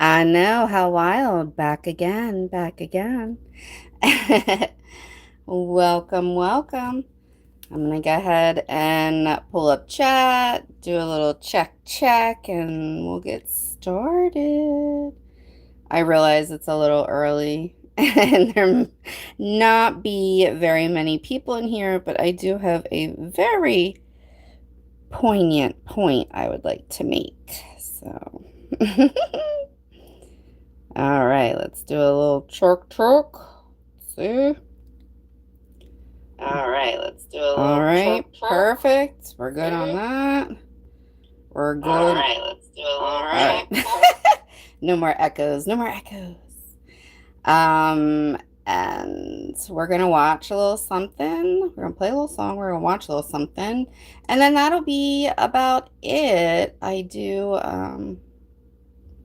I know, how wild. Back again, back again. Welcome, welcome. I'm gonna go ahead and pull up chat, do a little check, and we'll get started. I realize it's a little early and there not be very many people in here, but I do have a very poignant point I would like to make. So all right, let's do a little chirk. See? All right, let's do a little All right, chirp. perfect. We're good on that. We're good. All right, let's do a little All right. No more echoes. No more echoes. And we're gonna watch a little something. We're gonna play a little song. We're gonna watch a little something, and then that'll be about it. I do. What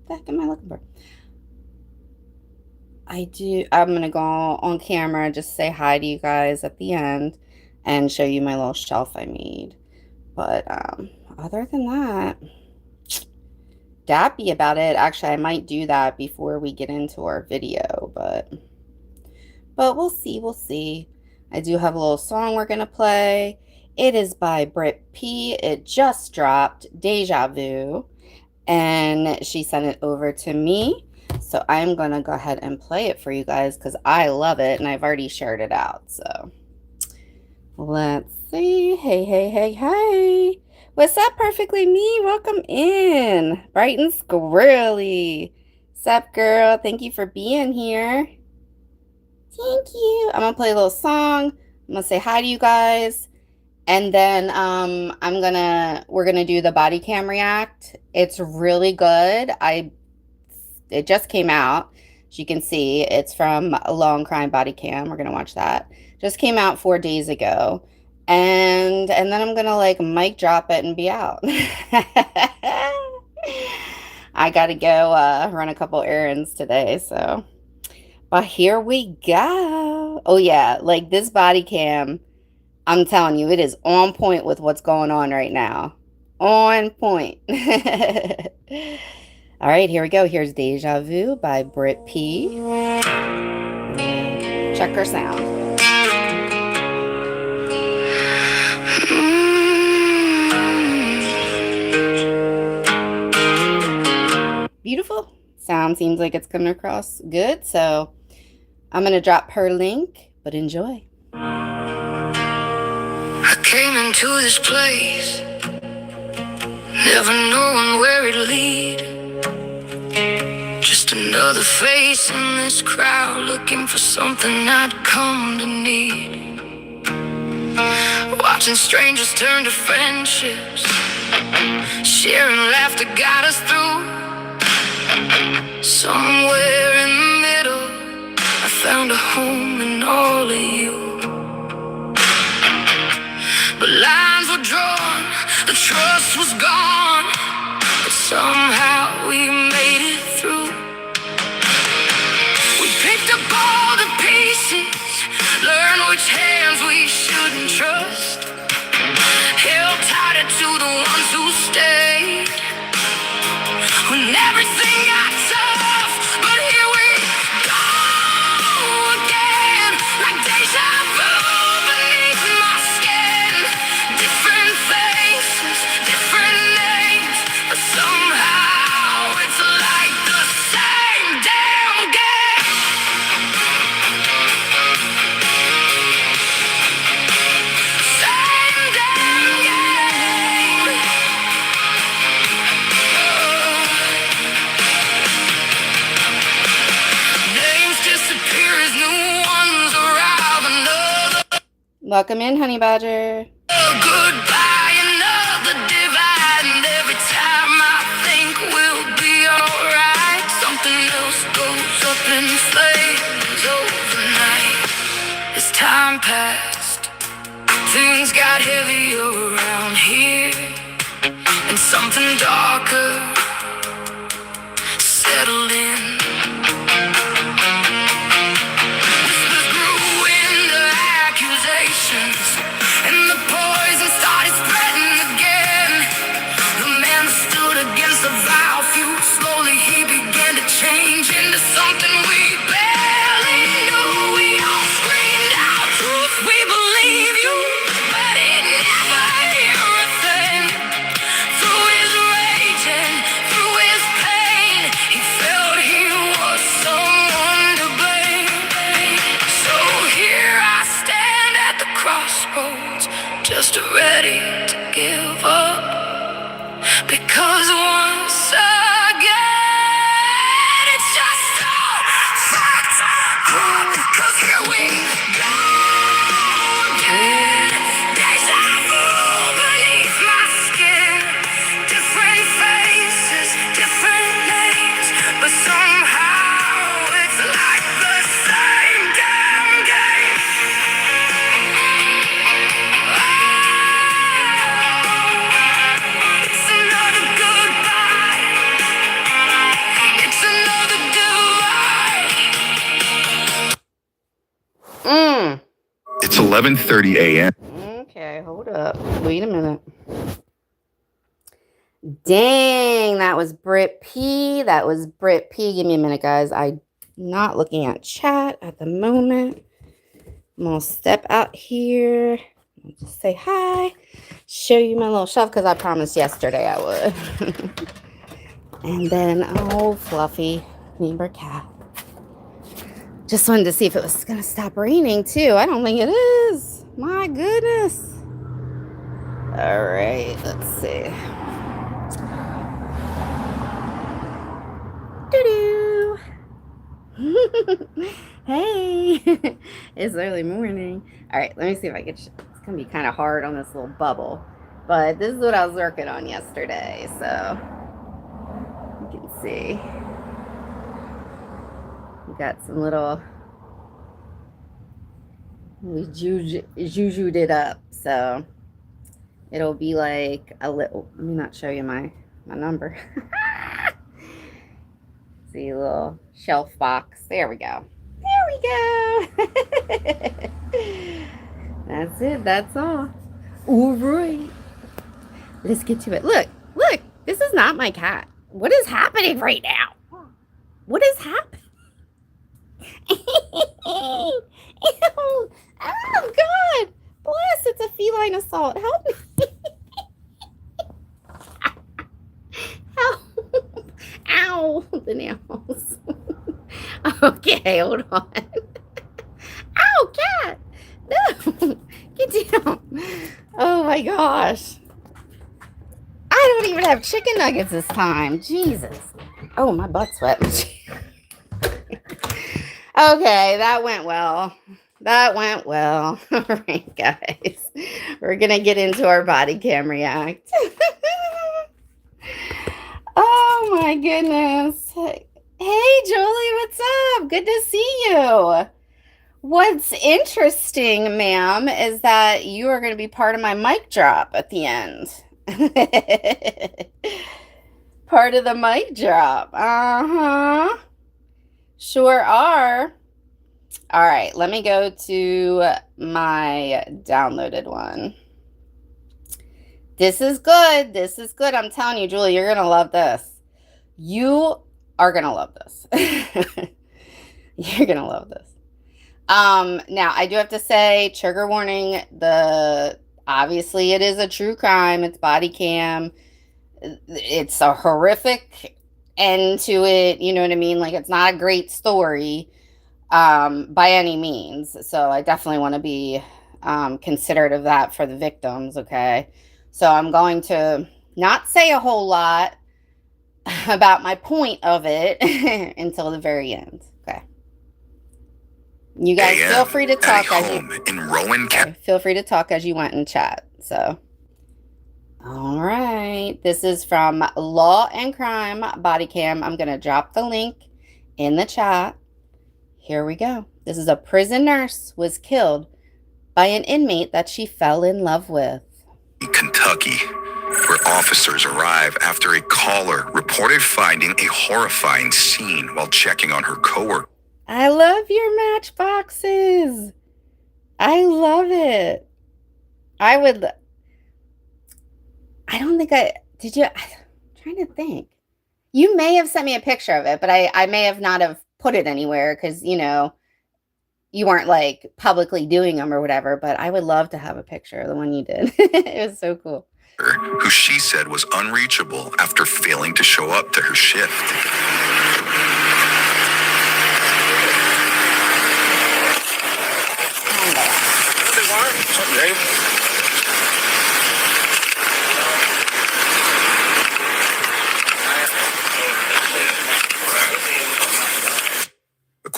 the heck am I looking for? I'm gonna go on camera, just say hi to you guys at the end and show you my little shelf I made. But other than that be about it. Actually, I might do that before we get into our video, but we'll see, we'll see. I do have a little song we're gonna play. It is by Brit P. It just dropped, Deja Vu, and she sent it over to me. So I'm going to go ahead and play it for you guys because I love it and I've already shared it out. So let's see. Hey. What's up, Perfectly Me? Welcome in. Bright and squirrely. Sup, girl? Thank you for being here. Thank you. I'm going to play a little song. I'm going to say hi to you guys. And then we're gonna do the body cam react. It's really good. It just came out. As you can see, it's from Law&Crime Bodycam. We're gonna watch that. Just came out 4 days ago. And then I'm gonna like mic drop it and be out. I gotta go run a couple errands today, so but here we go. Oh yeah, like this body cam, I'm telling you, it is on point with what's going on right now. On point. All right, here we go. Here's Deja Vu by Brit P. Check her sound. Beautiful. Sound seems like it's coming across good. So I'm going to drop her link, but enjoy. I came into this place, never knowing where it'd lead. Just another face in this crowd, looking for something I'd come to need. Watching strangers turn to friendships, sharing laughter got us through. Somewhere in the middle, I found a home in all of you. But lines were drawn, the trust was gone, but somehow we made it through. We picked up all the pieces, learned which hands we shouldn't trust, held tighter to the ones who stayed when everything got tough. But here we go again, like deja vu beneath my skin. Different faces, different names, but somehow it's like the same damn game. Same damn game. Names disappear as new ones arrive. Another Welcome in, Honey Badger. goodbye, another divide. And every time I think we'll be alright, something else goes up in flames overnight. As time passed, things got heavier around here, and something darker settled in. Whispers grew into accusations, and the poison started spreading again. The man stood against the vile few. Slowly he began to ready to give up. Because once again, it's just so fucked up. Cause here we go again. Deja vu beneath my skin. Different faces, different names, but somehow it's like the same damn game. It's another goodbye. It's another goodbye. It's 11:30 a.m. Okay, hold up. Wait a minute. Dang, that was Brit P. That was Brit P. Give me a minute, guys. I'm not looking at chat at the moment. I'm going to step out here. Just say hi. Show you my little shelf because I promised yesterday I would. And then, oh, Fluffy, neighbor cat. Just wanted to see if it was going to stop raining, too. I don't think it is. My goodness. All right, let's see. Doo-doo. Hey, it's early morning. All right, let me see if I can. It's going to be kind of hard on this little bubble. But this is what I was working on yesterday, so you can see. We got some little, we jujued it up, so it'll be like a little, let me not show you my number. See, a little shelf box. There we go. There we go. That's it. That's all. All right. Let's get to it. Look, look. This is not my cat. What is happening right now? What is happening? Ew. Oh, God. Bless. It's a feline assault. Help me. Help. Ow. The nails. Okay, hold on. Ow, cat. No. Get down. Oh, my gosh. I don't even have chicken nuggets this time. Jesus. Oh, my butt's wet. Okay, that went well. That went well. All right, guys. We're going to get into our body cam react. Oh, my goodness. Hey, Julie, what's up? Good to see you. What's interesting, ma'am, is that you are going to be part of my mic drop at the end. Part of the mic drop. Uh-huh. Sure are. All right, let me go to my downloaded one. This is good. This is good. I'm telling you, Julie, you're going to love this. You are going to love this. You're going to love this. Now, I do have to say, trigger warning, obviously it is a true crime. It's Bodycam. It's a horrific end to it. You know what I mean? Like, it's not a great story by any means. So I definitely want to be considerate of that for the victims, okay? So I'm going to not say a whole lot about my point of it until the very end, okay? You guys feel free to talk as you in Rowan County. Feel free to talk as you want in chat. So, all right, this is from Law&Crime Bodycam. I'm gonna drop the link in the chat. Here we go. This is a prison nurse was killed by an inmate that she fell in love with. Kentucky, where officers arrive after a caller reported finding a horrifying scene while checking on her coworker. I love your matchboxes. I love it. I don't think did you? I'm trying to think. You may have sent me a picture of it, but I may have not have put it anywhere because, you know, you weren't like publicly doing them or whatever, but I would love to have a picture of the one you did. It was so cool. Who she said was unreachable after failing to show up to her shift.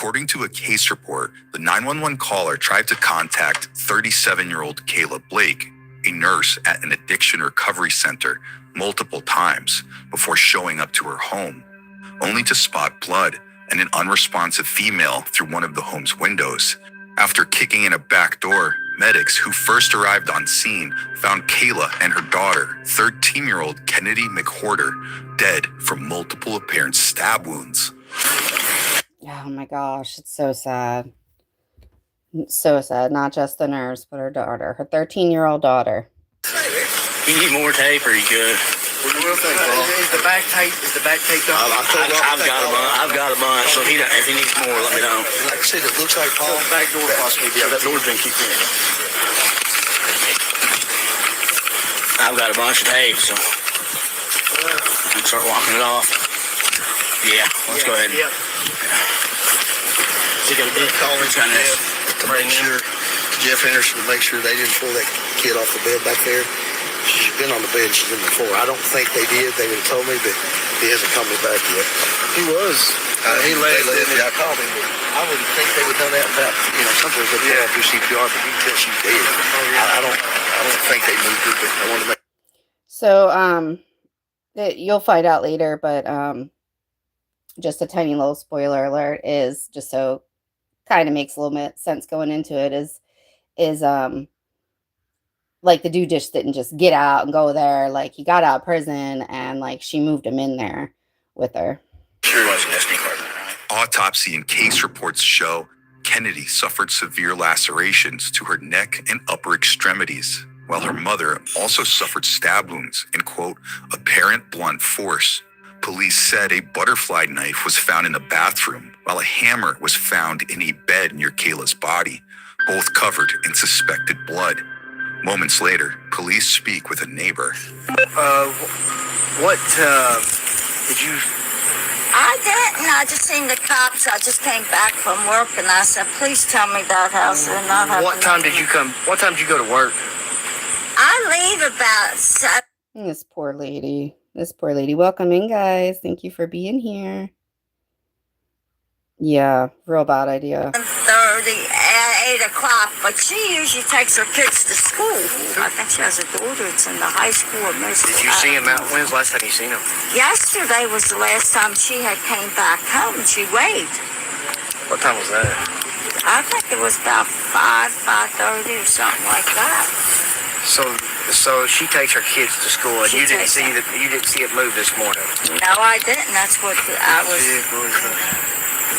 According to a case report, the 911 caller tried to contact 37-year-old Kayla Blake, a nurse at an addiction recovery center, multiple times before showing up to her home, only to spot blood and an unresponsive female through one of the home's windows. After kicking in a back door, medics who first arrived on scene found Kayla and her daughter, 13-year-old Kennedy McWhorter, dead from multiple apparent stab wounds. Oh my gosh, it's so sad. So sad. Not just the nurse, but her daughter, her 13-year-old daughter. You need more tape, or you good? Is the back tape? Done? I've got a bunch. So if he needs more, let me know. Like I said, it looks like Paul. The back door possibly be That door's been keeping in. I've got a bunch of tape, so I can start walking it off. Yeah, let's go ahead. Yep. You got a big call in To make sure Jeff Henderson to make sure they didn't pull that kid off the bed back there. She's been on the bed. She's been before. I don't think they did. They would have told me, but he hasn't come back yet. He was. He left. I called him. I wouldn't think they would have done that without, something would have through CPR, but you can tell she's dead. I don't think they moved her, but I want to make. So, you'll find out later, but just a tiny little spoiler alert is just so kind of makes a little bit sense going into it is like the dude just didn't just get out and go there. Like he got out of prison and like she moved him in there with her. Sure was an SD card, right? Autopsy and case reports show Kennedy suffered severe lacerations to her neck and upper extremities, while her mother also suffered stab wounds and, quote, apparent blunt force. Police said a butterfly knife was found in the bathroom, while a hammer was found in a bed near Kayla's body, both covered in suspected blood. Moments later, police speak with a neighbor. What did you? I didn't. I just seen the cops. I just came back from work, and I said, "Please tell me that house did not have." What time did you come? What time did you go to work? I leave about 7. This poor lady. Welcome in, guys. Thank you for being here. Yeah, real bad idea. 30 at 8 o'clock, but she usually takes her kids to school. I think she has a daughter that's in the high school or middle school. Did you see him out? When's the last time you seen him? Yesterday was the last time she had came back home. She waved. What time was that? I think it was about 5:30 or something like that. So she takes her kids to school, and She you didn't takes see that. You didn't see it move this morning. No, I didn't. That's what I was.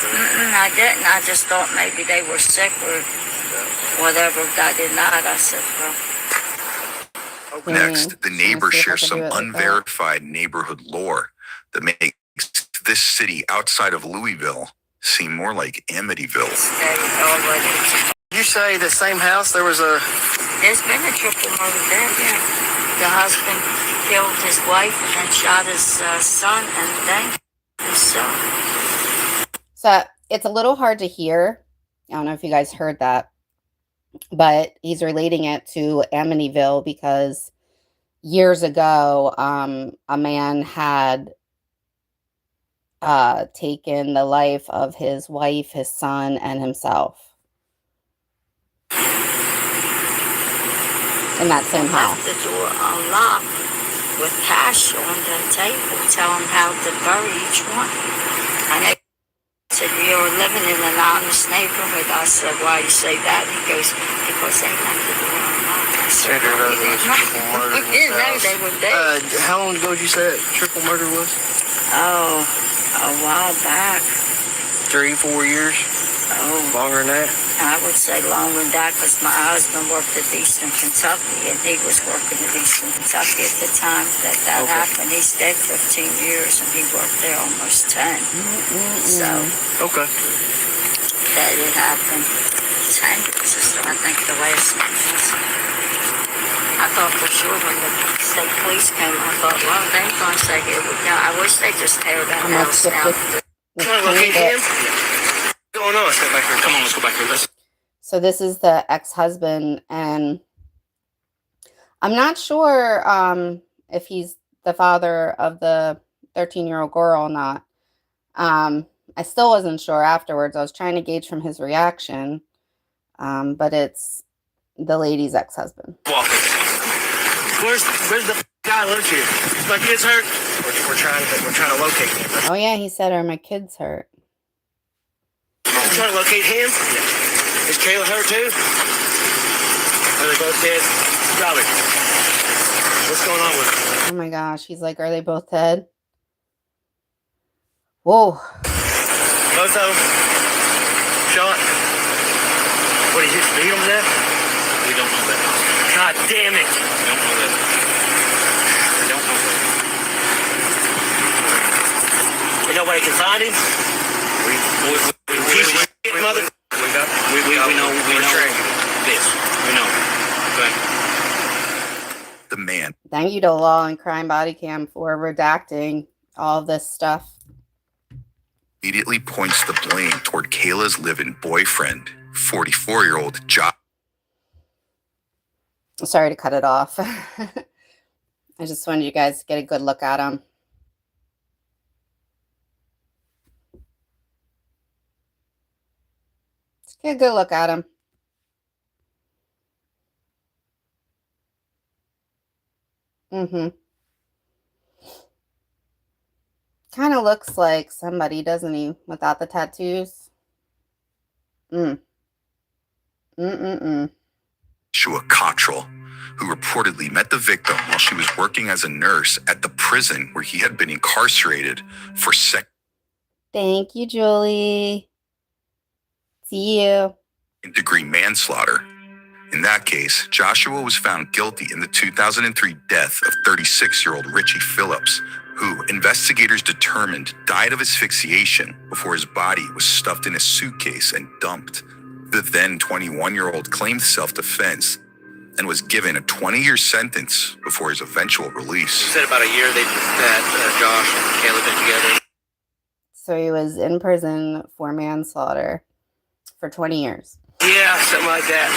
I didn't. I just thought maybe they were sick or whatever. I did not. I said, well. Next, the neighbor See if I shares can some do it like that. unverified neighborhood lore that makes this city outside of Louisville seem more like Amityville. Already. You say the same house? There was a. There's been a triple murder there, yeah. The husband killed his wife and then shot his son and then his son. So it's a little hard to hear. I don't know if you guys heard that, but he's relating it to Amityville because years ago, a man had taken the life of his wife, his son, and himself in that same house. Left the door unlocked with cash on the table, telling how to bury each one. And they said, "You're living in an honest neighborhood." I said, "Why you say that?" He goes, "Because they left the door unlocked." I said, Triple "We didn't know they were dead." How long ago did you say that triple murder was? Oh, a while back. 3-4 years? Oh, Longer than that? I would say longer than that because my husband worked at Eastern Kentucky and he was working at Eastern Kentucky at the time that happened. He's dead 15 years and he worked there almost 10. So Okay. that it happened 10 years or so, I think the last one was. I thought for sure when the state police came, I thought, well, they ain't going to say here we go. I wish they just tear that I'm gonna house skip down. Come on, locate him. What's going on? Step back here. Come on, let's go back here. So this is the ex-husband, and I'm not sure if he's the father of the 13-year-old girl or not. I still wasn't sure afterwards. I was trying to gauge from his reaction. But it's the lady's ex-husband. Where's the guy who lives here? Is my kids hurt? We're trying to locate him. Oh yeah, he said, "Are my kids hurt?" I'm trying to locate him. Is Kayla hurt too? Are they both dead? Probably. What's going on with them? Oh my gosh, he's like, "Are they both dead?" Whoa. Both of them shot. What, did you just beat them to death? We don't know that. God damn it. We don't know that. We don't know that. And nobody can find him? We know this. We know. Okay. The man Thank you to Law&Crime Bodycam for redacting all of this stuff. immediately points the blame toward Kayla's live-in boyfriend, 44-year-old Josh. Sorry to cut it off. I just wanted you guys to get a good look at him. Let's get a good look at him. Kind of looks like somebody, doesn't he? Without the tattoos. Joshua Cottrell, who reportedly met the victim while she was working as a nurse at the prison where he had been incarcerated for Thank you, Julie. See you. second-degree manslaughter. In that case, Joshua was found guilty in the 2003 death of 36-year-old Richie Phillips, who investigators determined died of asphyxiation before his body was stuffed in a suitcase and dumped. The then 21-year-old claimed self-defense and was given a 20-year sentence before his eventual release. You said about a year that Josh and Kayla been together. So he was in prison for manslaughter for 20 years. Yeah, something like that.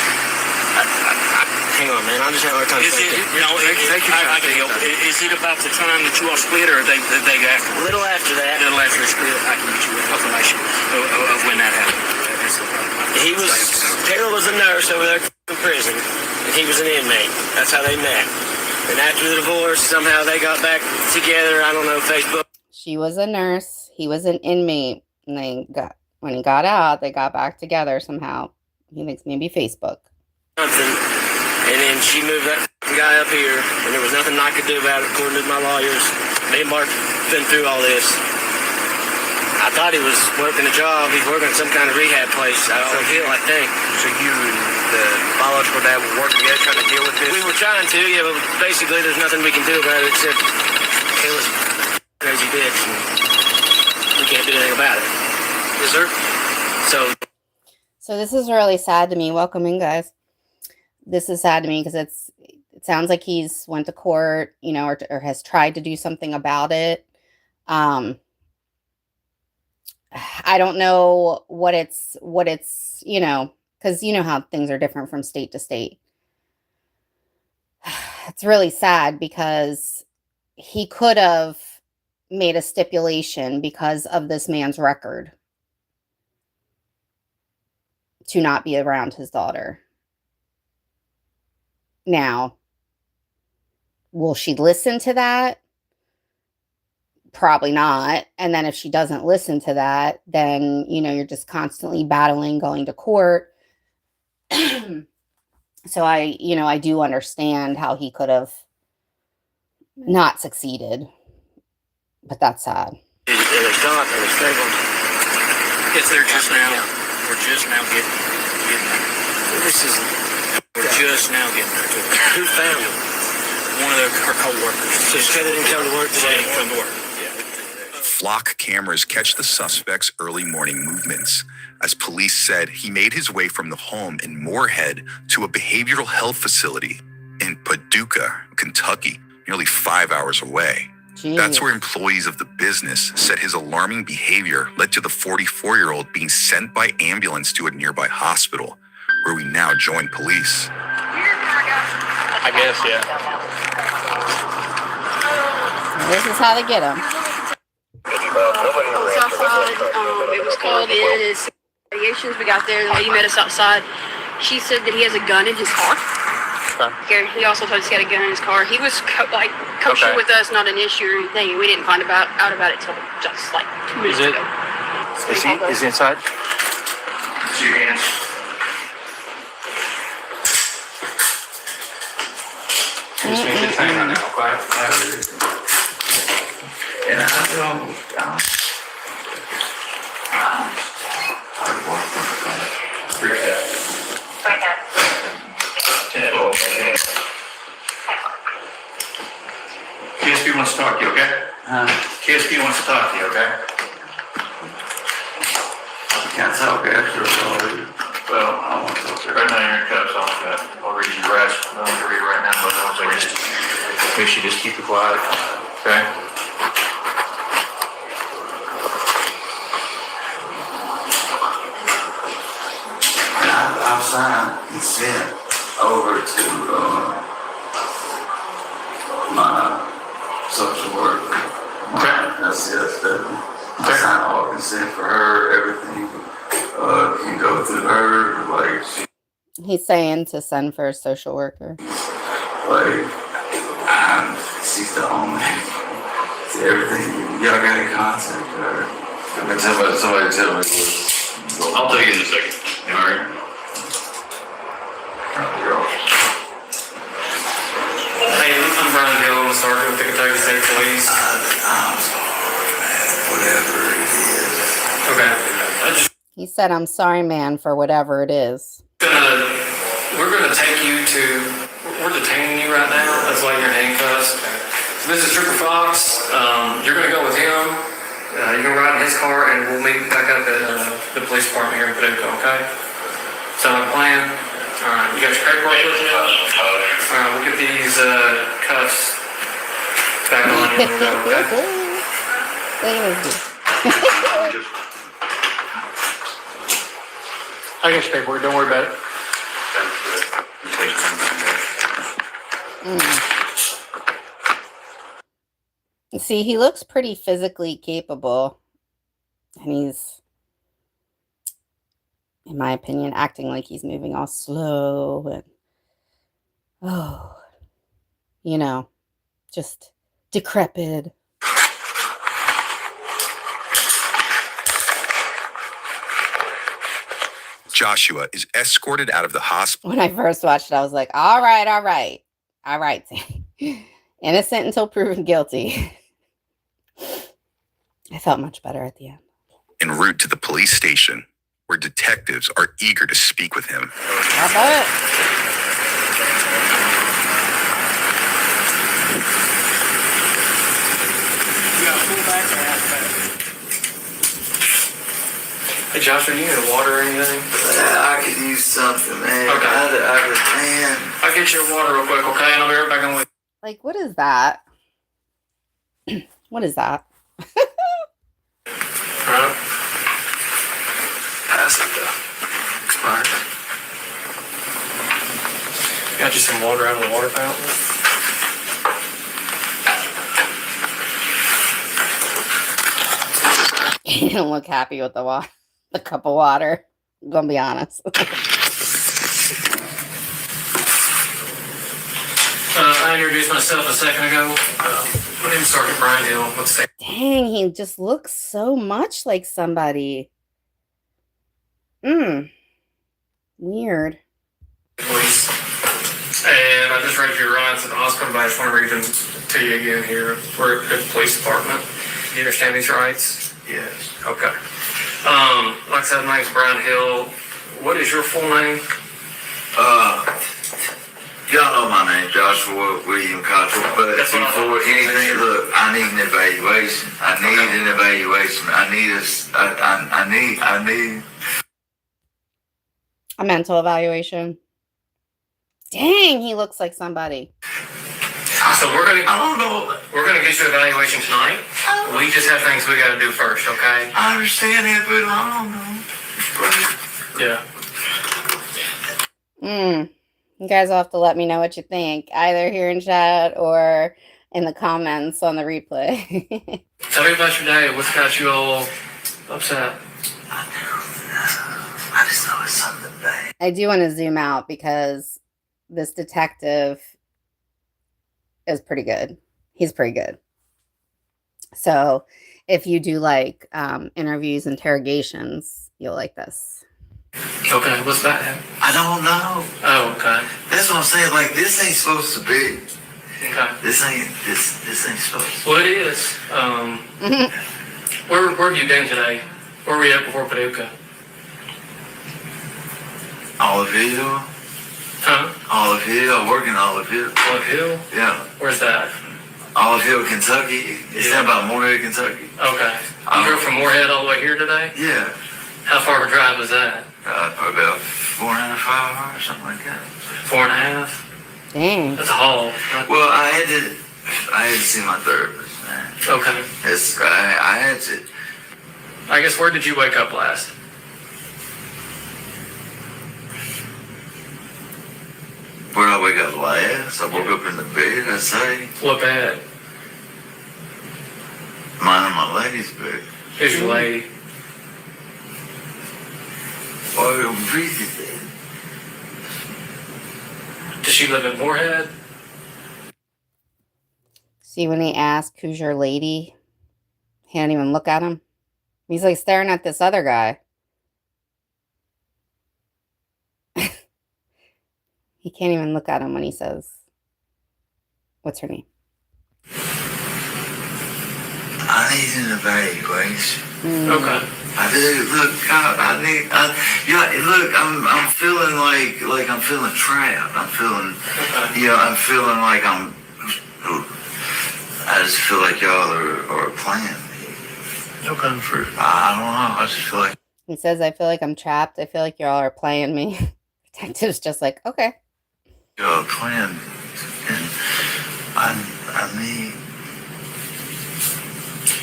Hang on, man. I'm just having a hard time thinking. Is it about the time that you all split, or they after? A little after that. A little after the split, I can get you information of when that happened. Taylor was a nurse over there in prison, and he was an inmate. That's how they met. And after the divorce, somehow they got back together. I don't know, Facebook. She was a nurse. He was an inmate. And when he got out, they got back together somehow. He thinks maybe Facebook. And then she moved that guy up here, and there was nothing I could do about it, according to my lawyers. Me and Mark been through all this. I thought he was working a job. He's working at some kind of rehab place. I think. So you and the biological dad were working together trying to deal with this? We were trying to, yeah, but basically there's nothing we can do about it except Kayla's crazy bitch, and we can't do anything about it. Yes, sir. So this is really sad to me. Welcome in, guys. This is sad to me because it sounds like he's went to court, or has tried to do something about it. I don't know what it's, because you know how things are different from state to state. It's really sad because he could have made a stipulation because of this man's record to not be around his daughter. Now, will she listen to that? Probably not. And then if she doesn't listen to that, then, you're just constantly battling, going to court. So I do understand how he could have not succeeded, but that's sad. It's not, it's stable. They're just now, we're just now getting we're just now getting there. Who found him? One of her co-workers. So she didn't come to work today? She didn't come to work. Flock cameras catch the suspect's early morning movements. As police said, he made his way from the home in Moorhead to a behavioral health facility in Paducah, Kentucky, nearly 5 hours away. Jeez. That's where employees of the business said his alarming behavior led to the 44-year-old being sent by ambulance to a nearby hospital, where we now join police. I guess, yeah. This is how they get him. I was outside It was called in. It's investigations. We got there. The lady met us outside. She said that he has a gun in his car. Okay. He also told us he had a gun in his car. He was kosher with us, not an issue or anything. We didn't find out about it till just like 2 minutes ago. Is he inside? It's your hands. Just make it time right now, quiet. And I don't. KSP wants to talk to you, okay? KSP wants to talk to you, okay? Can't talk after all. Well, I want to talk to you. Right now you're in cuffs, I'll read your arrest. I don't want to read it right now, but I want to make sure you just keep it quiet, okay? I've signed consent over to my social worker. That's I signed all consent for her, everything can go through her, like He's saying to send for a social worker. she's the only everything. Y'all got to contact her. Somebody tell me. I'll tell you in a second. All right. Hey, I'm Brian Hill. I'm a sergeant with the Kentucky State Police. I'm sorry, man. Whatever it is. Okay. He said, I'm sorry, man, for whatever it is. We're going to take you to, we're detaining you right now. That's why you're in handcuffs. So this is Trooper Fox. You're going to go with him. You're going to ride in his car, and we'll meet back up at the police department here in Paducah, okay? Sound like a plan? All right, you got your paperwork with you? All right, we'll get these cuffs back on you. Okay? I got your paperwork, don't worry about it. See, he looks pretty physically capable. And he's, in my opinion, acting like he's moving all slow and, just decrepit. Joshua is escorted out of the hospital. When I first watched it, I was like, all right. Innocent until proven guilty. I felt much better at the end. En route to the police station, where detectives are eager to speak with him. I bet. You got a full back or half back? Hey Joshua, you need water or anything? I could use something, man. Okay. Man. I'll get you water real quick, okay? And I'll be right back on with you. Like, what is that? What is that? Alright. Pass it though. Expired. Got you some water out of the water fountain? He didn't look happy with the cup of water. I'm gonna be honest. I introduced myself a second ago. My name's Sergeant Brian Hill. Let's stay. Dang, he just looks so much like somebody. Weird. Police. And I just read your rights in the hospital, but I just want to read them to you again here. We're at the police department. Do you understand these rights? Yes. Okay. Like I said, my name's Brian Hill. What is your full name? Y'all know my name, Joshua William Cottrell, but before anything, look, I need an evaluation. I need A mental evaluation. Dang, he looks like somebody. So we're gonna get you an evaluation tonight. We just have things we gotta do first, okay? I understand it, but I don't know. Yeah. You guys will have to let me know what you think, either here in chat or in the comments on the replay. Tell me about your day. What's got you all upset? just know it's something bad. I do want to zoom out because this detective is pretty good. He's pretty good. So if you do like interviews, interrogations, you'll like this. Okay, what's that? I don't know. Oh, okay. That's what I'm saying. Like, this ain't supposed to be. Okay. This ain't supposed to. Well, it is. Where have you been today? Where were you at before Paducah? Olive Hill. Huh? Olive Hill. I work in Olive Hill. Olive Hill? Yeah. Where's that? Olive Hill, Kentucky. It's not about Moorhead, Kentucky. Okay. You drove from Moorhead all the way here today? Yeah. How far of a drive was that? About 4.5 hours, something like that. 4.5? Dang. That's a haul. Well, I had to see my therapist, man. Okay. I had to. I guess where did you wake up last? Where did I wake up last? I woke up in the bed, I say. What bed? Mine and my lady's bed. Who's your lady? Oh, Breezy's bed. Does she live in Moorhead? See, when he asked, who's your lady? He didn't even look at him. He's like staring at this other guy. He can't even look at him when he says, what's her name? I need an evaluation. Okay. I do. Look, look, I'm feeling like I'm feeling trapped. I'm feeling, I'm feeling like I just feel like y'all are playing me. Okay. I don't know. I just feel like. He says, I feel like I'm trapped. I feel like y'all are playing me. Detective's just like, okay. Y'all are playing, and I need.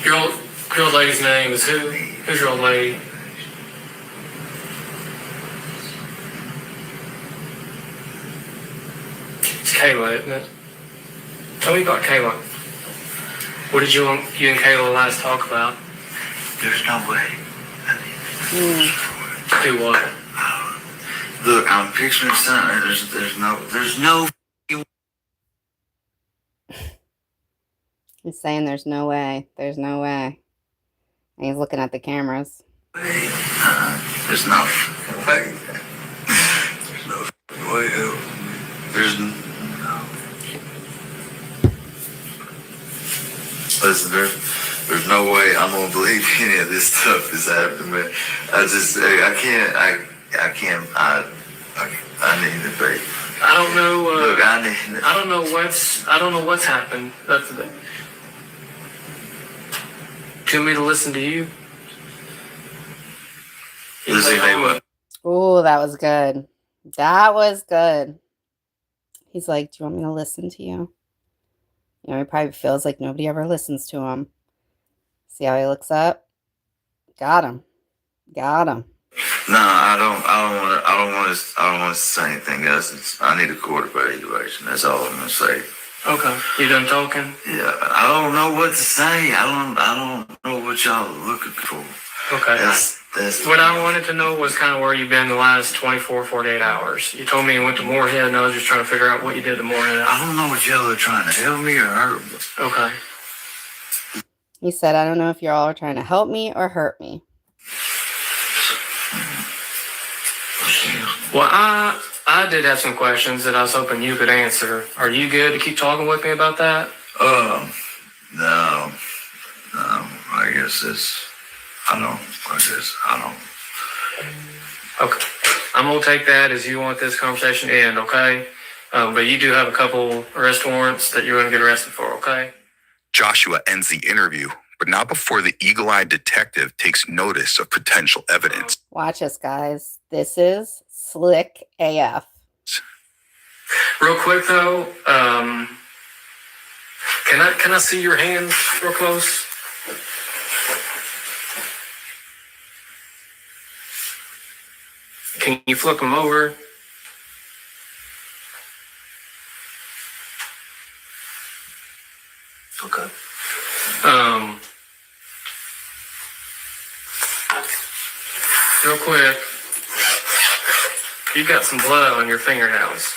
Your old lady's name is who? Who's your old lady? It's Kayla, isn't it? Tell me about Kayla. What did you and Kayla last talk about? There's no way. Do what? Look, I'm picturing something. There's no. He's saying there's no way. There's no way. And he's looking at the cameras. There's no way. There's no way. There's no. Listen, there's no way I'm gonna believe any of this stuff is happening, man. I can't. I need to be. I don't know. Look, I don't know what's happened. That's the thing. Do you want me to listen to you? Listen, hey, what? Oh, that was good. That was good. He's like, do you want me to listen to you? You know, he probably feels like nobody ever listens to him. See how he looks up? Got him. Got him. No, I don't want to say anything else. I need a court evaluation. That's all I'm gonna say. Okay. You done talking? Yeah, I don't know what to say. I don't know what y'all are looking for. Okay. That's what I wanted to know was kind of where you've been the last 24, 48 hours. You told me you went to Moorhead, and I was just trying to figure out what you did to Moorhead. I don't know what y'all are trying to help me or hurt me. Okay. He said, I don't know if y'all are trying to help me or hurt me. Well, I did have some questions that I was hoping you could answer. Are you good to keep talking with me about that? No. I guess I don't. Okay. I'm going to take that as you want this conversation to end, okay? But you do have a couple arrest warrants that you're going to get arrested for, okay? Joshua ends the interview, but not before the eagle-eyed detective takes notice of potential evidence. Watch us, guys. This is slick AF. Real quick, though, can I see your hands real close? Can you flip them over? Okay. Real quick, You got some blood on your fingernails.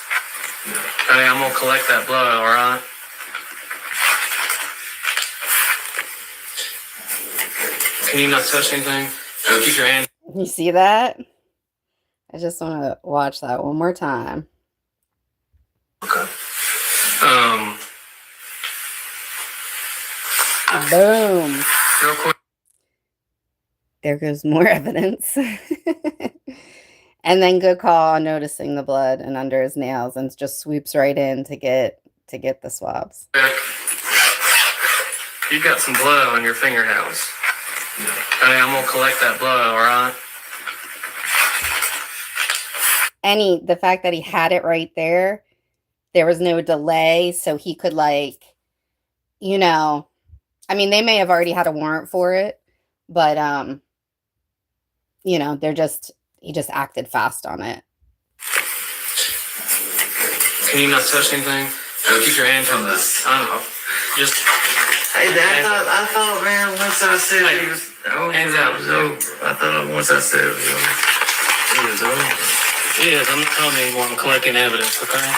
Okay, I'm gonna collect that blood, alright? Can you not touch anything? Keep your hand. You see that? I just want to watch that one more time. Okay. Boom. Real quick. There goes more evidence. And then good call on noticing the blood and under his nails, and just swoops right in to get the swabs. You got some blood on your fingernails. Okay, I'm gonna collect that blood, alright? The fact that he had it right there was no delay, so he could, like, you know, I mean, they may have already had a warrant for it, but you know, he just acted fast on it. Can you not touch anything? Keep your hands on this. I don't know. Just. Hey, I thought, man, once I said it was over, hands out. it was over. I thought once I said it was over, it was over. Yes, I'm not telling you anymore. I'm collecting evidence, okay?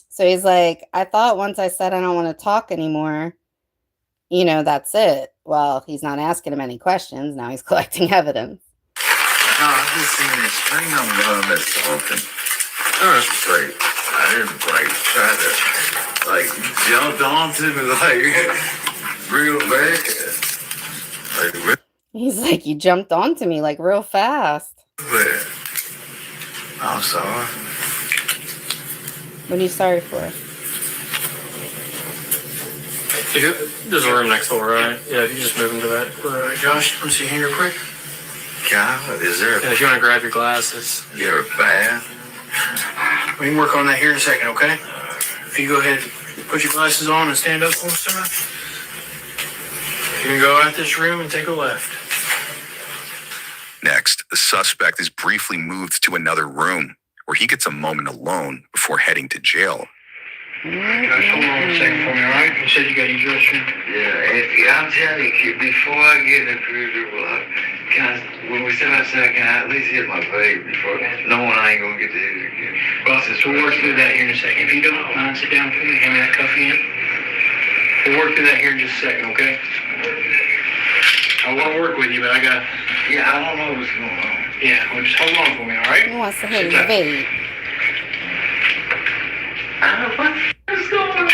So he's like, I thought once I said I don't want to talk anymore, you know, that's it. Well, he's not asking him any questions. Now he's collecting evidence. No, I just seen this string on one that's talking. Like, I didn't, like, try to, like, jumped onto me, like, real bad. Like, real He's like, you jumped onto me, like, real fast. bad. I'm sorry. What are you sorry for? There's a room next door, right? Yeah, if you just move into that. Josh, let me see your hand real quick. God, is there Yeah, if you want to grab your glasses. you're bad? We can work on that here in a second, okay? If you go ahead, put your glasses on and stand up for us, sir. You can go out this room and take a left. Next, the suspect is briefly moved to another room where he gets a moment alone before heading to jail. Josh, hold on a second for me, all right? You said you got your dress in. Yeah, I'm telling you, kid, before I get in the cruiser, when we step outside, can I at least hit my vape before, knowing I ain't gonna get to hit it again? Well, we'll work through that here in a second. If you don't mind, sit down for me. Hand me that coffee in. We'll work through that here in just a second, okay? I want to work with you, but I got... Yeah, I don't know what's going on. Yeah, well, just hold on for me, all right? He wants to hit his vape. I don't know what is going on.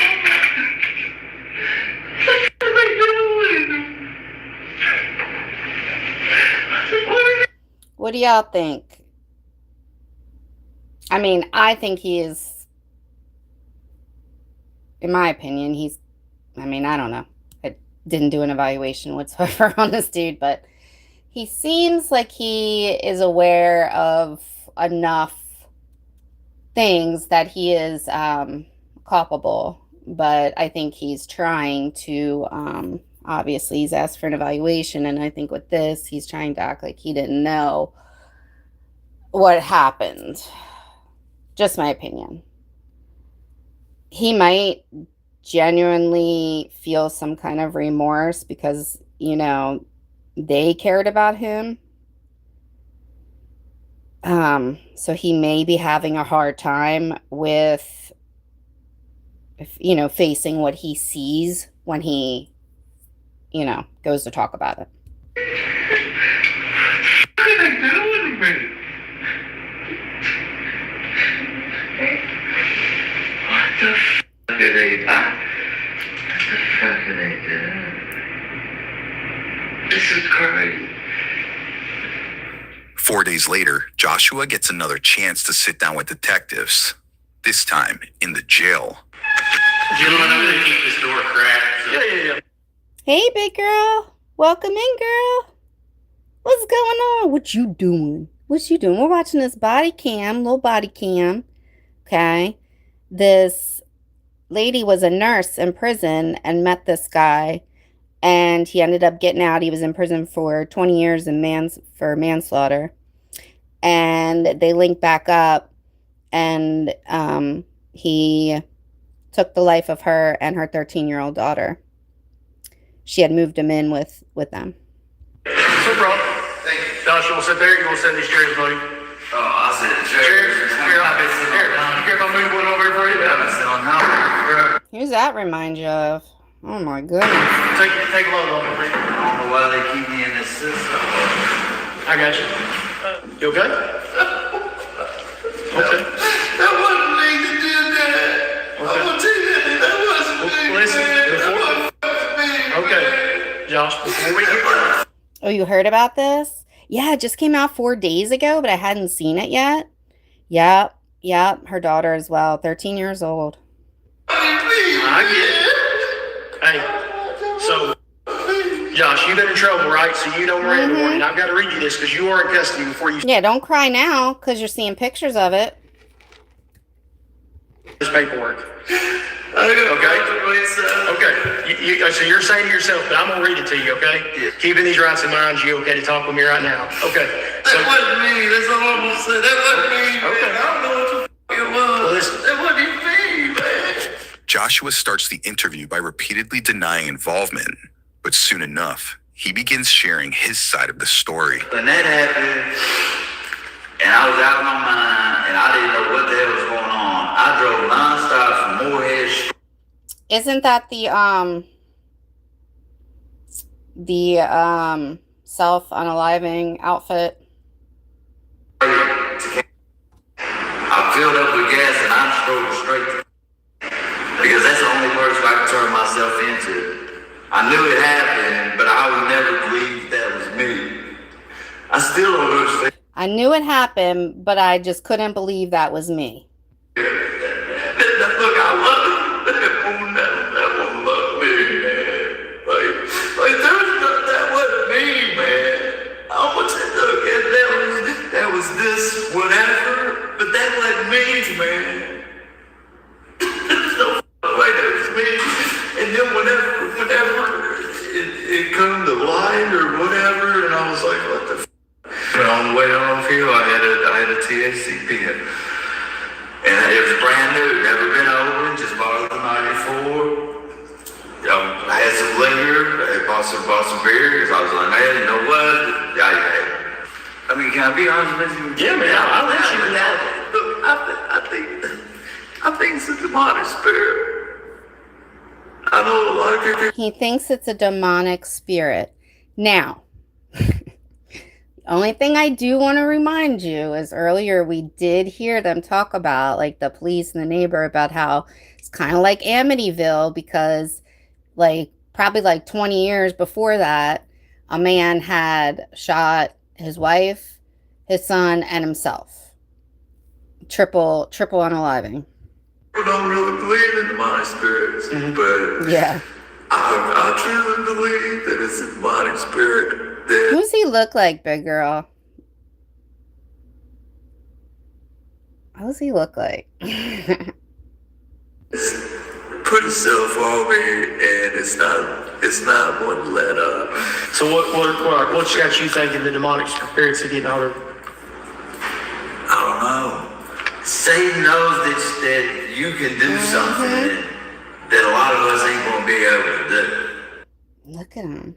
What are they doing? What do y'all think? I mean, I think he is, in my opinion, I don't know. I didn't do an evaluation whatsoever on this dude, but he seems like he is aware of enough things that he is culpable, but I think he's trying to, obviously he's asked for an evaluation, and I think with this, he's trying to act like he didn't know what happened. Just my opinion. He might genuinely feel some kind of remorse because, you know, they cared about him. So he may be having a hard time with, you know, facing what he sees when he, you know, goes to talk about it. What are they doing to me? What the f*** did they do? What the fuck did they do? This is crazy. 4 days later, Joshua gets another chance to sit down with detectives, this time in the jail. Gentlemen, I'm going to keep this door cracked. So. Yeah. Hey, big girl. Welcome in, girl. What's going on? What you doing? We're watching this body cam, little body cam. Okay. This lady was a nurse in prison and met this guy, and he ended up getting out. He was in prison for 20 years for manslaughter. And they linked back up, and he took the life of her and her 13-year-old daughter. She had moved him in with them. No problem. Thank you. Josh, you want to sit there? You want to sit in these chairs, buddy? Oh, I said Here, you care if I move one over here for you? Who's that remind you of? Oh my goodness. Take a load over, please. I don't know why they keep me in this system. I got you. You okay? Okay. That wasn't me that did that. I'm gonna tell you that wasn't me. Listen, okay, Josh, before we get Oh, you heard about this? Yeah, it just came out 4 days ago, but I hadn't seen it yet. Yep, her daughter as well, 13 years old. I get it. Hey, so, Josh, you've been in trouble, right? So you know Miranda warning. I've got to read you this because you are in custody before you... Yeah, don't cry now because you're seeing pictures of it. This paperwork. Okay? So you're saying to yourself, but I'm going to read it to you, okay? Yeah. Keeping these rights in mind, you okay to talk with me right now? Okay. That wasn't me. That's all I'm gonna say. That wasn't me, man. Okay. I don't know what the f*** it was. Well, listen. That wasn't even me, man. Joshua starts the interview by repeatedly denying involvement, but soon enough, he begins sharing his side of the story. When that happened, and I was out of my mind, and I didn't know what the hell was going on, I drove nonstop from Moorhead. Isn't that the self-unaliving outfit? I filled up with gas and I drove straight to because that's the only person I could turn myself into. I knew it happened, but I would never believe that was me. I still don't understand. I knew it happened, but I just couldn't believe that was me. Look, I love it. That woman loved me, man. Like that wasn't me, man. I'm gonna say, look, that was this whatever, but that wasn't me, man. There's no way that was me. And then whenever it come to light or whatever, and I was like, what the f***? And on the way home here, I had a THC pen. And it was brand new, never been opened, just bought it the night before. I had some liquor, I bought some beer, because I was like, man, you know what? I mean, can I be honest with you? Yeah, man, I'll let you know. Look, I think it's a demonic spirit. I know a lot of people. He thinks it's a demonic spirit. Now, the only thing I do want to remind you is earlier we did hear them talk about, like, the police and the neighbor about how it's kind of like Amityville because, like, probably like 20 years before that, a man had shot his wife, his son, and himself. Triple unaliving. People don't really believe in demonic spirits, but Yeah. I truly believe that it's a demonic spirit. That Who's he look like, big girl? What does he look like? put itself on me, and it's not one to let up. So what's got you thinking the demonic spirits are getting out of? I don't know. Satan knows that you can do something that a lot of us ain't gonna be able to do. Look at him.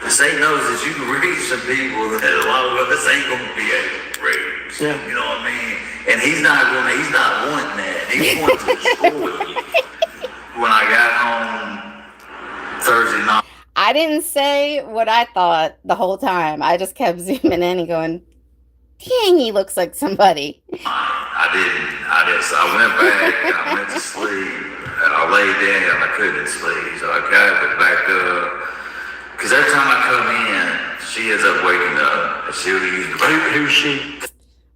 Satan knows that you can reach some people that a lot of us ain't gonna be able to reach. Yeah. You know what I mean? And he's not wanting that. He's wanting to destroy you. When I got home Thursday night, I didn't say what I thought the whole time. I just kept zooming in and going, dang, he looks like somebody. I didn't. So I went back and I went to sleep. And I laid down. I couldn't sleep. So I got it back up. Because every time I come in, she ends up waking up. And she'll use the bathroom. Who's she?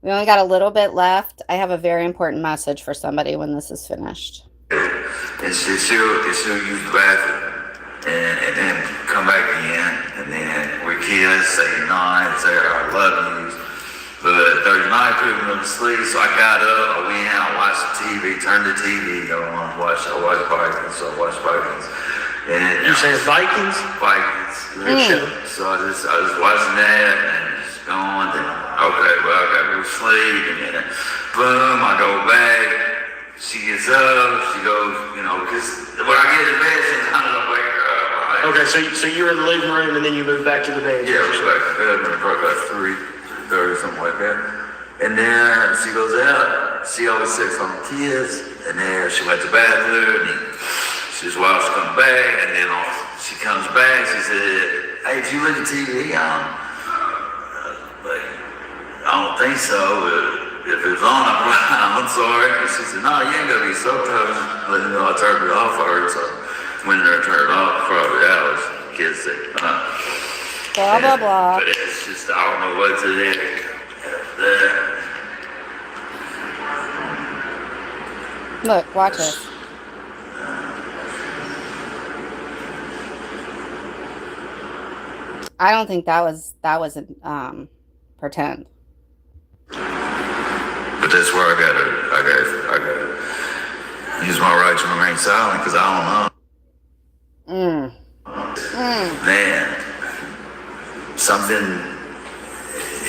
We only got a little bit left. I have a very important message for somebody when this is finished. And she'll use the bathroom. And then come back in. And then we kiss, say goodnight, say I love you. But Thursday night, I couldn't go to sleep, so I got up, I went out, watched the TV, turned the TV on, I watched Vikings, And You say Vikings? Vikings. Good show. So I was watching that, and just going, then, okay, well, I gotta go to sleep, and then, boom, I go back, she gets up, she goes, because when I get in bed, sometimes I wake her up, right? Okay, so you were in the living room and then you moved back to the bed. Yeah, it was like probably about 3:30, something like that. And then she goes out. She always sits on the kids. And then she went to the bathroom. And she just while she comes back, and then she comes back. She said, "Hey, did you look at TV on?" Like, I don't think so. But if it's on, I'm sorry. And she said, "No, you ain't gonna be so tough." Let me know I turned it off for her. So when I turned it off, probably hours. Kids say, Blah, blah, blah. But it's just, I don't know what to do. Look, watch this. I don't think that was pretend. But that's where I gotta use my right to remain silent, because I don't know. Man, something,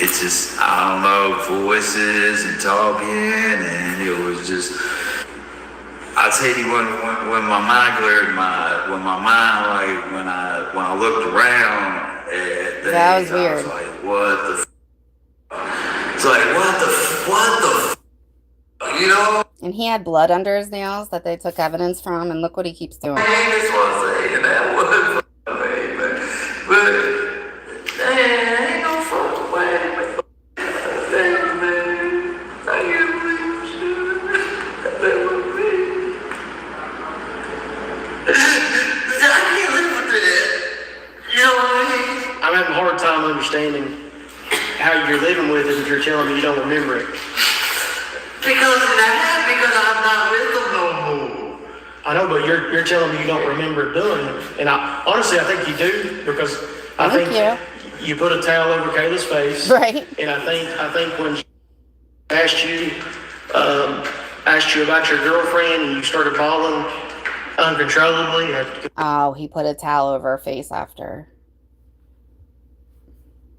it's just, I don't know, voices and talking, and it was just, I tell you, when my mind cleared, when I looked around at that was I weird. was like, what the it's like, what the you know? And he had blood under his nails that they took evidence from, and look what he keeps doing. That's what I'm saying, that was man. But ain't no fucking way. Damn, man. I can't believe shit. That was me. I can't live with that. You know what I mean? I'm having a hard time understanding how you're living with it if you're telling me you don't remember it. Because I'm not with them no more. I know, but you're telling me you don't remember doing it. And honestly, I think you do, because I think you put a towel over Kayla's face. Right. And I think when she asked you about your girlfriend and you started bawling uncontrollably. Oh, he put a towel over her face after.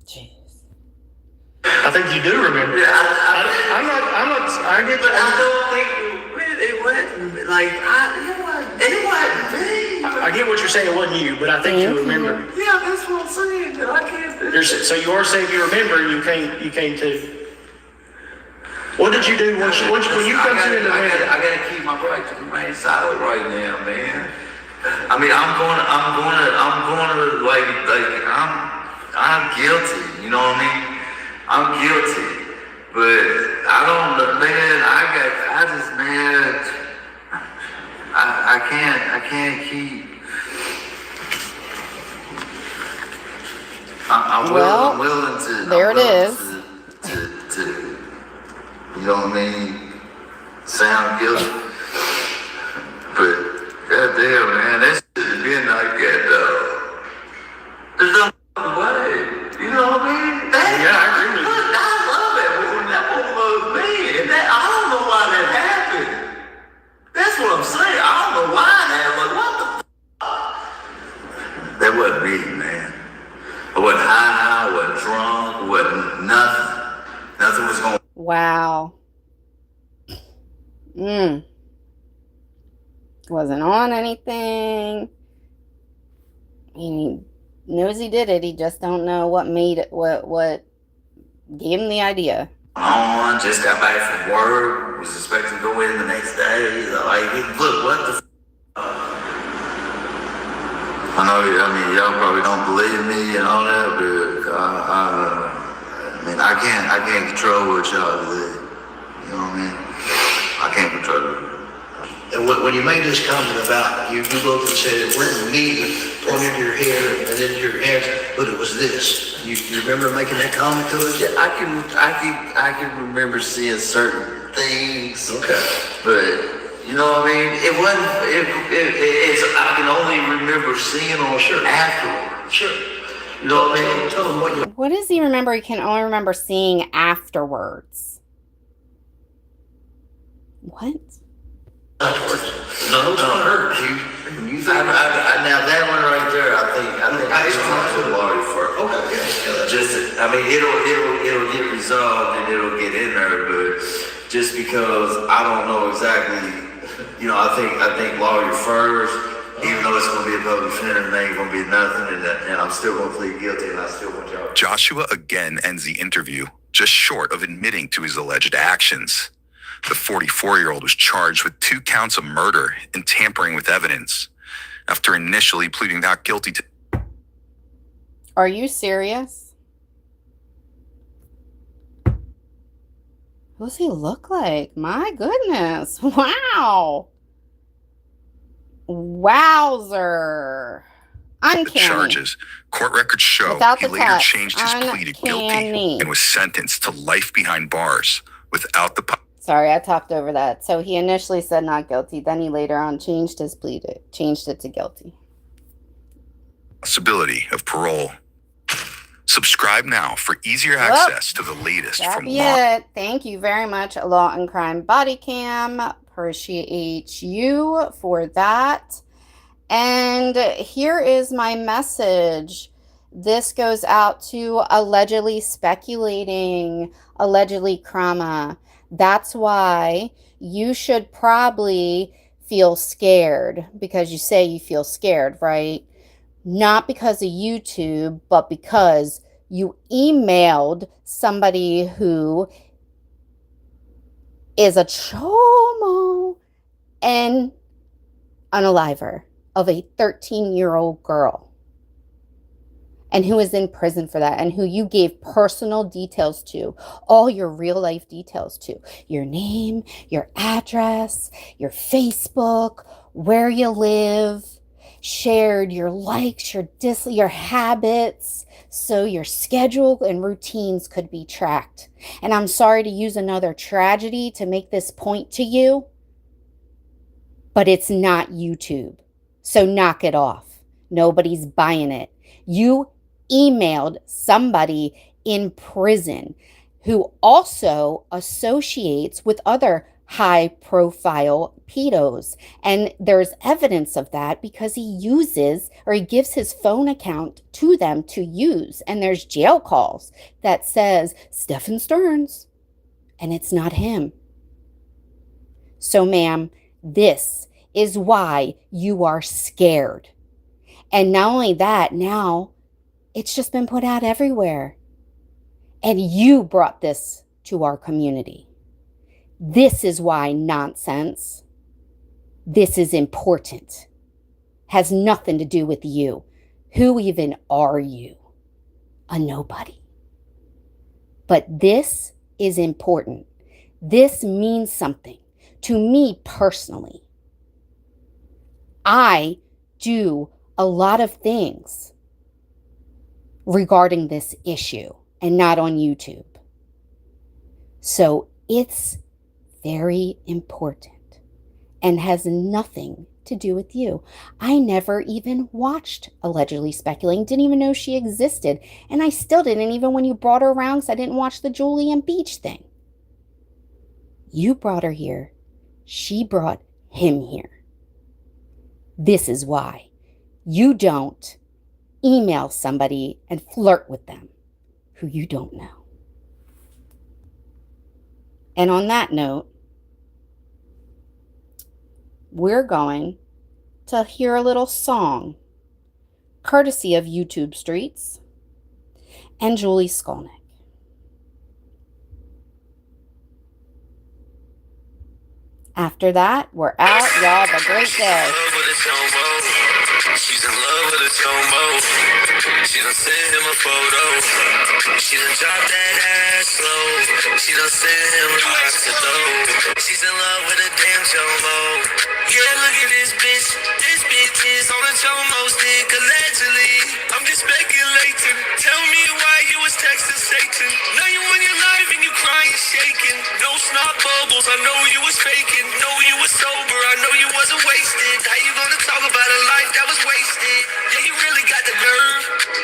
Jeez. I think you do remember. Yeah, I'm not, I get but I don't think it wasn't like, it wasn't me. I get what you're saying, it wasn't you, but I think you remember. Yeah, that's what I'm saying. That I can't do. So you are saying you remember, and you came to. What did you do when you come to the memory? I gotta keep my right to remain silent right now, man. I mean, I'm guilty. You know what I mean? I'm guilty, but I don't, man. I can't keep. I'm willing to. There it is. To you know what I mean? Sound guilty, but goddamn, man, that shit has been like that though. There's no way. You know what I mean? Yeah, I agree with you. I love that woman. That woman loves me. And I don't know why that happened. That's what I'm saying. I don't know why that. Like, what the that wasn't me, man. I wasn't high, I wasn't drunk, I wasn't nothing. Nothing was going on. Wow. Wasn't on anything. He knows he did it. He just don't know what made it, what gave him the idea. Just got back from work. Was expecting to go in the next day. Like, look, what the I know, y'all probably don't believe me and all that, but I can't control what y'all believe. You know what I mean? I can't control it. And when you made this comment about you looked and said it wasn't me that pointed your hair and then your hands, but it was this. You remember making that comment to us? Yeah, I can remember seeing certain things. Okay. But you know what I mean? It wasn't. It's. I can only remember seeing on afterwards. Sure. You know what I mean? Tell them what you. What does he remember? He can only remember seeing afterwards. What? Afterwards. No, it's not hurt. You think now that one right there, I think I just talked to Laurie first. Okay. Yeah. Just, it'll get resolved and it'll get in there, but just because I don't know exactly, I think Laurie first, even though it's gonna be a public defender, and ain't gonna be nothing, and I'm still gonna plead guilty, and I still want y'all. Joshua again ends the interview just short of admitting to his alleged actions. The 44-year-old was charged with 2 counts of murder and tampering with evidence, after initially pleading not guilty to... Are you serious? Who does he look like? My goodness. Wow. Wowzer. Uncanny. The charges. Court records show he later changed his plea to guilty and was sentenced to life behind bars without the... Sorry, I talked over that. So he initially said not guilty. Then he later on changed his plea changed it to guilty. Possibility of parole. Subscribe now for easier access to the latest from Law. Thank you very much, Law&Crime Bodycam. Appreciate you for that. And here is my message. This goes out to allegedly speculating, allegedly crama. That's why you should probably feel scared, because you say you feel scared, right? Not because of YouTube, but because you emailed somebody who is a chomo and unaliver of a 13-year-old girl, and who is in prison for that, and who you gave personal details to, all your real life details to, your name, your address, your Facebook, where you live, shared your likes, your habits, so your schedule and routines could be tracked. And I'm sorry to use another tragedy to make this point to you, but it's not YouTube. So knock it off. Nobody's buying it. You emailed somebody in prison who also associates with other high-profile pedos. And there's evidence of that because he uses, or he gives his phone account to them to use. And there's jail calls that says Stephen Stearns, and it's not him. So, ma'am, this is why you are scared. And not only that, now it's just been put out everywhere. And you brought this to our community. This is why nonsense. This is important. Has nothing to do with you. Who even are you? A nobody. But this is important. This means something to me personally. I do a lot of things regarding this issue and not on YouTube. So it's very important and has nothing to do with you. I never even watched Allegedly Speculating, didn't even know she existed. And I still didn't, even when you brought her around, because I didn't watch the Julian Beach thing. You brought her here. She brought him here. This is why you don't email somebody and flirt with them who you don't know. And on that note, we're going to hear a little song, courtesy of YouTube Streets and Julie Skolnick. After that, we're out. Y'all have a great day. She's in love with a Tomo. She done send him a photo. She done drop that ass slow. She done send him rocks to dough. She's in love with a damn Tomo. Yeah, look at this bitch. This bitch is on a Tomo stick, allegedly. I'm just speculating. Tell me why you was texting Satan. Now you on your life and you crying, shaking. No snot bubbles, I know you was faking. Know you was sober, I know you wasn't wasted. How you gonna talk about a life that was wasted? Yeah, you really got the nerve.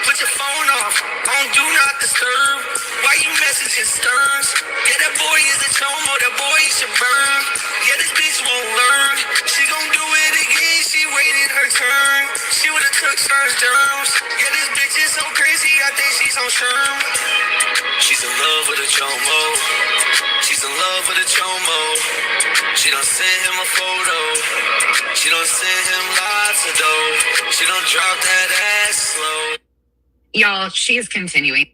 Put your phone off, on do not disturb. Why you messaging Stearns? Yeah, that boy is a chomo, that boy should burn. Yeah, this bitch won't learn. She gon' do it again, she waited her turn. She would've took Stearns germs. Yeah, this bitch is so crazy, I think she's on Sherm. She's in love with a chomo. She's in love with a chomo. She don't send him a photo. She don't send him lots of dough. She don't drop that ass slow. Y'all, she is continuing.